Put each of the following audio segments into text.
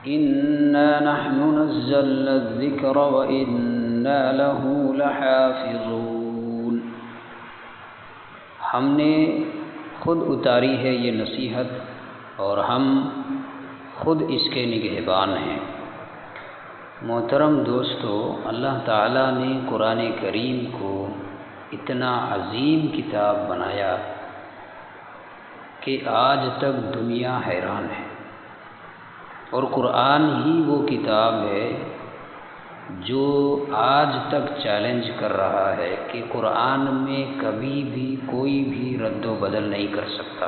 إنا نحن نزلنا الذكر وإنا له لحافظون۔ ہم نے خود اتاری ہے یہ نصیحت اور ہم خود اس کے نگہبان ہیں۔ محترم دوستو، اللہ تعالیٰ نے قرآن کریم کو اتنا عظیم کتاب بنایا کہ آج تک دنیا حیران ہے، اور قرآن ہی وہ کتاب ہے جو آج تک چیلنج کر رہا ہے کہ قرآن میں کبھی بھی کوئی بھی رد و بدل نہیں کر سکتا۔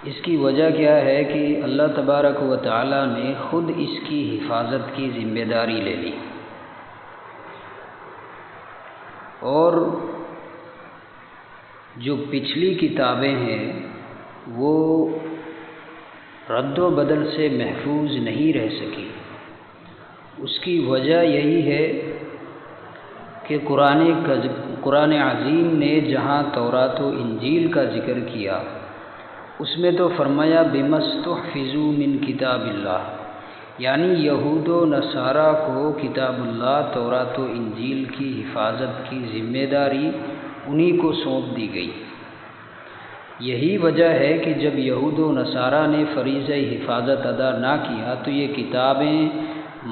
اس کی وجہ کیا ہے کہ اللہ تبارک و تعالیٰ نے خود اس کی حفاظت کی ذمہ داری لے لی، اور جو پچھلی کتابیں ہیں وہ رد و بدل سے محفوظ نہیں رہ سکی۔ اس کی وجہ یہی ہے کہ قرآن عظیم نے جہاں تورات و انجیل کا ذکر کیا، اس میں تو فرمایا بِمَا اسْتُحْفِظُوا مِن کتاب اللہ، یعنی یہود و نصارہ کو کتاب اللہ تورات و انجیل کی حفاظت کی ذمہ داری انہی کو سونپ دی گئی۔ یہی وجہ ہے کہ جب یہود و نصارہ نے فریضہ حفاظت ادا نہ کیا تو یہ کتابیں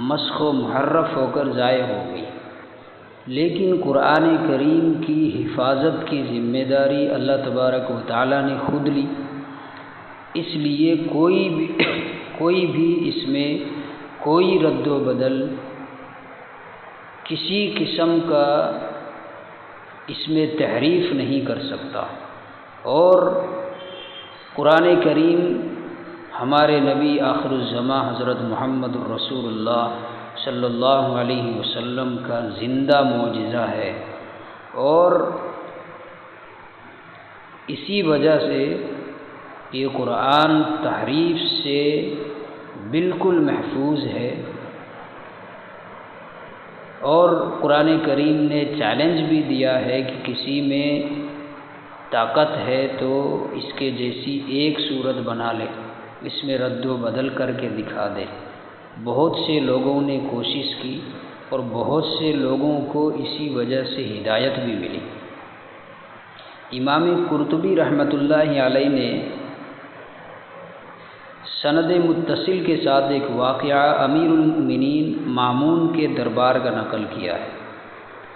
مسخ و محرف ہو کر ضائع ہو گئی، لیکن قرآن کریم کی حفاظت کی ذمہ داری اللہ تبارک و تعالیٰ نے خود لی، اس لیے کوئی بھی اس میں کوئی رد و بدل کسی قسم کا اس میں تحریف نہیں کر سکتا۔ اور قرآن کریم ہمارے نبی آخر الزماں حضرت محمد رسول اللہ صلی اللہ علیہ وسلم کا زندہ معجزہ ہے، اور اسی وجہ سے یہ قرآن تحریف سے بالکل محفوظ ہے۔ اور قرآن کریم نے چیلنج بھی دیا ہے کہ کسی میں طاقت ہے تو اس کے جیسی ایک صورت بنا لے، اس میں رد و بدل کر کے دکھا دے۔ بہت سے لوگوں نے کوشش کی اور بہت سے لوگوں کو اسی وجہ سے ہدایت بھی ملی۔ امام قرطبی رحمۃ اللہ علیہ نے سند متصل کے ساتھ ایک واقعہ امیر المؤمنین مامون کے دربار کا نقل کیا ہے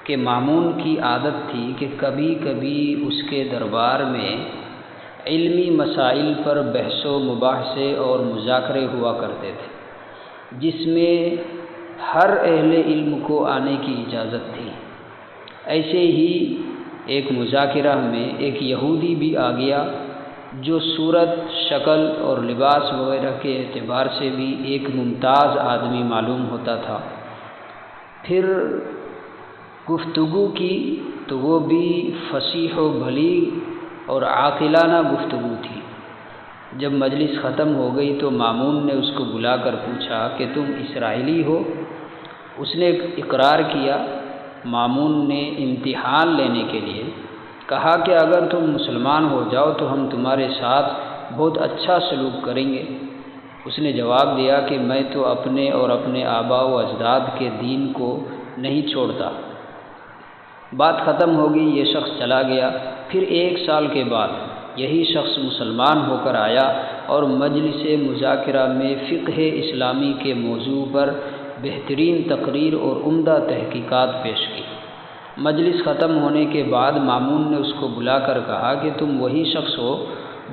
کہ مامون کی عادت تھی کہ کبھی کبھی اس کے دربار میں علمی مسائل پر بحث و مباحثے اور مذاکرے ہوا کرتے تھے، جس میں ہر اہل علم کو آنے کی اجازت تھی۔ ایسے ہی ایک مذاکرہ میں ایک یہودی بھی آ گیا جو صورت، شکل اور لباس وغیرہ کے اعتبار سے بھی ایک ممتاز آدمی معلوم ہوتا تھا۔ پھر گفتگو کی تو وہ بھی فصیح و بلیغ اور عاقلانہ گفتگو تھی۔ جب مجلس ختم ہو گئی تو مامون نے اس کو بلا کر پوچھا کہ تم اسرائیلی ہو؟ اس نے اقرار کیا۔ مامون نے امتحان لینے کے لیے کہا کہ اگر تم مسلمان ہو جاؤ تو ہم تمہارے ساتھ بہت اچھا سلوک کریں گے۔ اس نے جواب دیا کہ میں تو اپنے اور اپنے آباء و اجداد کے دین کو نہیں چھوڑتا۔ بات ختم ہو گئی، یہ شخص چلا گیا۔ پھر 1 سال کے بعد یہی شخص مسلمان ہو کر آیا اور مجلس مذاکرہ میں فقہ اسلامی کے موضوع پر بہترین تقریر اور عمدہ تحقیقات پیش کی۔ مجلس ختم ہونے کے بعد مامون نے اس کو بلا کر کہا کہ تم وہی شخص ہو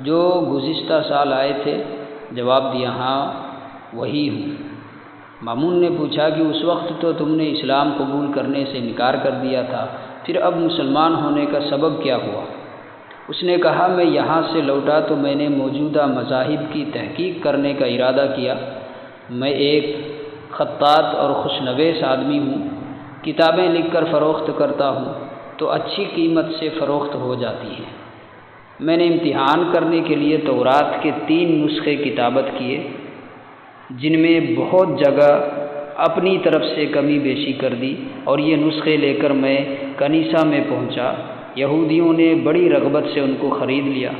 جو گزشتہ سال آئے تھے؟ جواب دیا ہاں وہی ہوں۔ مامون نے پوچھا کہ اس وقت تو تم نے اسلام قبول کرنے سے انکار کر دیا تھا، پھر اب مسلمان ہونے کا سبب کیا ہوا؟ اس نے کہا میں یہاں سے لوٹا تو میں نے موجودہ مذاہب کی تحقیق کرنے کا ارادہ کیا۔ میں ایک خطاط اور خوشنویس آدمی ہوں، کتابیں لکھ کر فروخت کرتا ہوں تو اچھی قیمت سے فروخت ہو جاتی ہیں۔ میں نے امتحان کرنے کے لیے تورات کے 3 نسخے کتابت کیے، جن میں بہت جگہ اپنی طرف سے کمی بیشی کر دی، اور یہ نسخے لے کر میں کنیسہ میں پہنچا۔ یہودیوں نے بڑی رغبت سے ان کو خرید لیا۔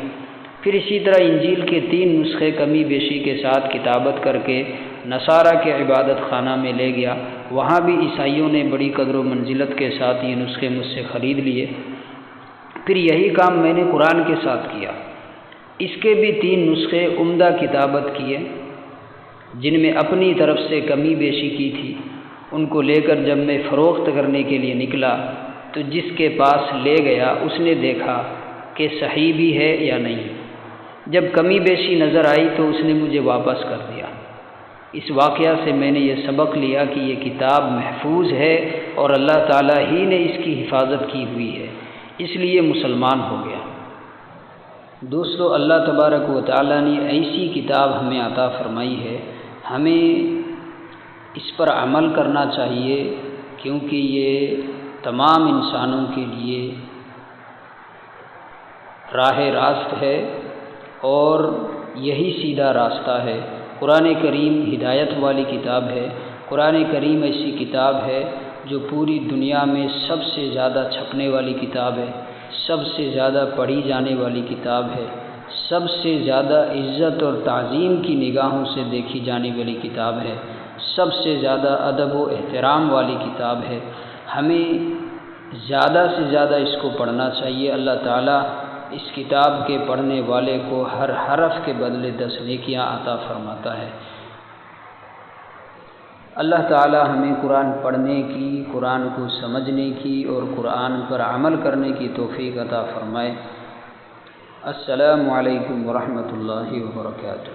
پھر اسی طرح انجیل کے 3 نسخے کمی بیشی کے ساتھ کتابت کر کے نصارہ کے عبادت خانہ میں لے گیا، وہاں بھی عیسائیوں نے بڑی قدر و منزلت کے ساتھ یہ نسخے مجھ سے خرید لیے۔ پھر یہی کام میں نے قرآن کے ساتھ کیا، اس کے بھی 3 نسخے عمدہ کتابت کیے جن میں اپنی طرف سے کمی بیشی کی تھی۔ ان کو لے کر جب میں فروخت کرنے کے لیے نکلا تو جس کے پاس لے گیا اس نے دیکھا کہ صحیح بھی ہے یا نہیں۔ جب کمی بیشی نظر آئی تو اس نے مجھے واپس کر دیا۔ اس واقعہ سے میں نے یہ سبق لیا کہ یہ کتاب محفوظ ہے اور اللہ تعالیٰ ہی نے اس کی حفاظت کی ہوئی ہے، اس لیے مسلمان ہو گیا۔ دوستو، اللہ تبارک و تعالیٰ نے ایسی کتاب ہمیں عطا فرمائی ہے، ہمیں اس پر عمل کرنا چاہیے، کیونکہ یہ تمام انسانوں کے لیے راہ راست ہے اور یہی سیدھا راستہ ہے۔ قرآن کریم ہدایت والی کتاب ہے۔ قرآن کریم ایسی کتاب ہے جو پوری دنیا میں سب سے زیادہ چھپنے والی کتاب ہے، سب سے زیادہ پڑھی جانے والی کتاب ہے، سب سے زیادہ عزت اور تعظیم کی نگاہوں سے دیکھی جانے والی کتاب ہے، سب سے زیادہ ادب و احترام والی کتاب ہے۔ ہمیں زیادہ سے زیادہ اس کو پڑھنا چاہیے۔ اللہ تعالیٰ اس کتاب کے پڑھنے والے کو ہر حرف کے بدلے 10 نیکیاں عطا فرماتا ہے۔ اللہ تعالیٰ ہمیں قرآن پڑھنے کی، قرآن کو سمجھنے کی اور قرآن پر عمل کرنے کی توفیق عطا فرمائے۔ السلام علیکم ورحمۃ اللہ وبرکاتہ۔